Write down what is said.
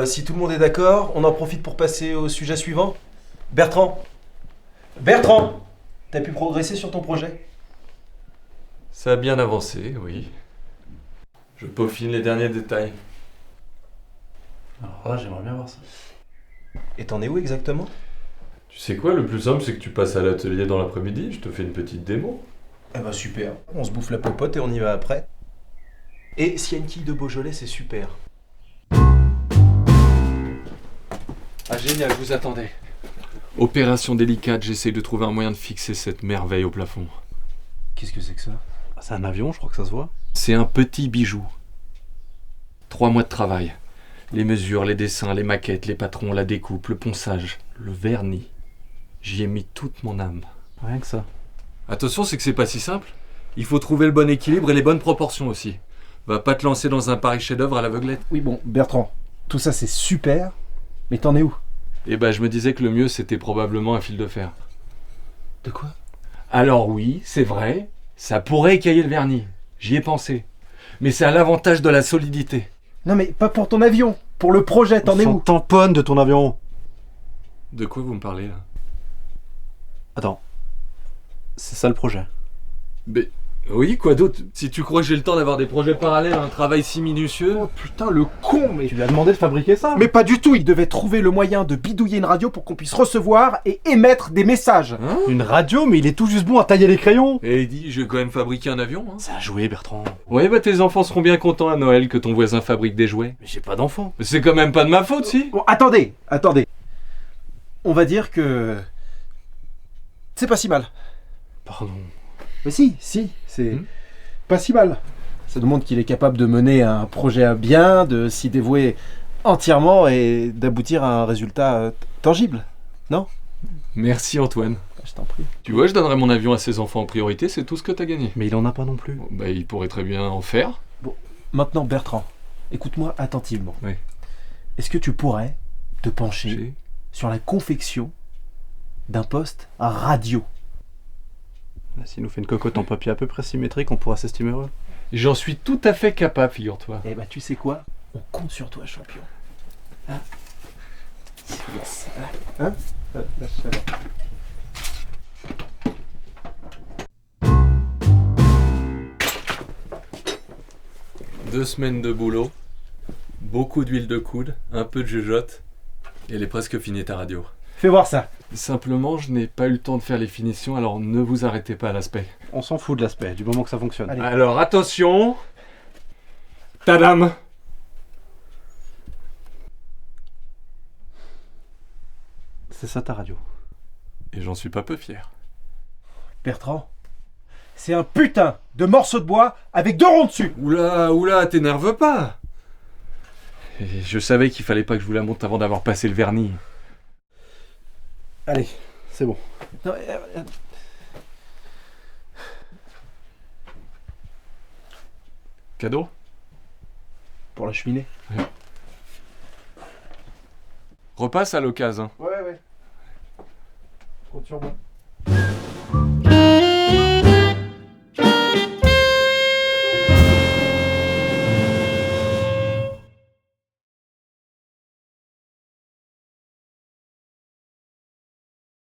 si tout le monde est d'accord, on en profite pour passer au sujet suivant. Bertrand Bertrand, t'as pu progresser sur ton projet? Ça a bien avancé, oui. Je peaufine les derniers détails. Alors là, j'aimerais bien voir ça. Et t'en es où exactement? Tu sais quoi, le plus simple, c'est que tu passes à l'atelier dans l'après-midi, je te fais une petite démo. Eh ben super, on se bouffe la popote et on y va après. Et s'il y a une quille de Beaujolais, c'est super. Ah génial, je vous attendais. Opération délicate, j'essaye de trouver un moyen de fixer cette merveille au plafond. Qu'est-ce que c'est que ça? C'est un avion, je crois que ça se voit. C'est un petit bijou. 3 mois de travail. Les mesures, les dessins, les maquettes, les patrons, la découpe, le ponçage, le vernis. J'y ai mis toute mon âme. Rien que ça. Attention, c'est que c'est pas si simple. Il faut trouver le bon équilibre et les bonnes proportions aussi. Va pas te lancer dans un pareil chef-d'œuvre à l'aveuglette. Oui, bon, Bertrand, tout ça c'est super, mais t'en es où? Eh ben, je me disais que le mieux, c'était probablement un fil de fer. De quoi? Alors oui, c'est vrai, ça pourrait écailler le vernis. J'y ai pensé. Mais c'est à l'avantage de la solidité. Non mais pas pour ton avion, pour le projet, t'en es On où? tamponne de ton avion. De quoi vous me parlez, là? Attends. C'est ça le projet. Mais oui, quoi d'autre? Si tu crois que j'ai le temps d'avoir des projets parallèles à un travail si minutieux... Oh putain, le con, mais... Tu lui as demandé de fabriquer ça? Mais pas du tout, il devait trouver le moyen de bidouiller une radio pour qu'on puisse recevoir et émettre des messages. Hein? Une radio, mais il est tout juste bon à tailler les crayons. Et il dit, je vais quand même fabriquer un avion, hein. Ça a joué, Bertrand. Ouais, bah tes enfants seront bien contents à Noël que ton voisin fabrique des jouets. Mais j'ai pas d'enfant. Mais c'est quand même pas de ma faute, si. Bon, attendez. On va dire que... c'est pas si mal. Pardon. Mais si, c'est pas si mal. Ça demande qu'il est capable de mener un projet à bien, de s'y dévouer entièrement et d'aboutir à un résultat tangible. Non? Merci Antoine. Je t'en prie. Tu vois, je donnerai mon avion à ses enfants en priorité, c'est tout ce que t'as gagné. Mais il en a pas non plus. Bon, bah, il pourrait très bien en faire. Maintenant, Bertrand, écoute-moi attentivement. Oui. Est-ce que tu pourrais te pencher J'ai- sur la confection d'un poste radio? S'il nous fait une cocotte en papier à peu près symétrique, on pourra s'estimer heureux. J'en suis tout à fait capable, figure-toi. Eh ben, tu sais quoi? On compte sur toi, champion. Hein? Yes. Hein? Lâche ça, là. 2 semaines de boulot, beaucoup d'huile de coude, un peu de jugeote, et elle est presque finie ta radio. Fais voir ça. Simplement, je n'ai pas eu le temps de faire les finitions, alors ne vous arrêtez pas à l'aspect. On s'en fout de l'aspect, du moment que ça fonctionne. Allez. Alors attention, tadam! C'est ça ta radio. Et j'en suis pas peu fier. Bertrand, c'est un putain de morceau de bois avec 2 ronds dessus. Oula, t'énerve pas! Et je savais qu'il fallait pas que je vous la monte avant d'avoir passé le vernis. Allez, c'est bon. Non, Cadeau? pour la cheminée. Repasse à l'occasion. Ouais. Compte sur moi.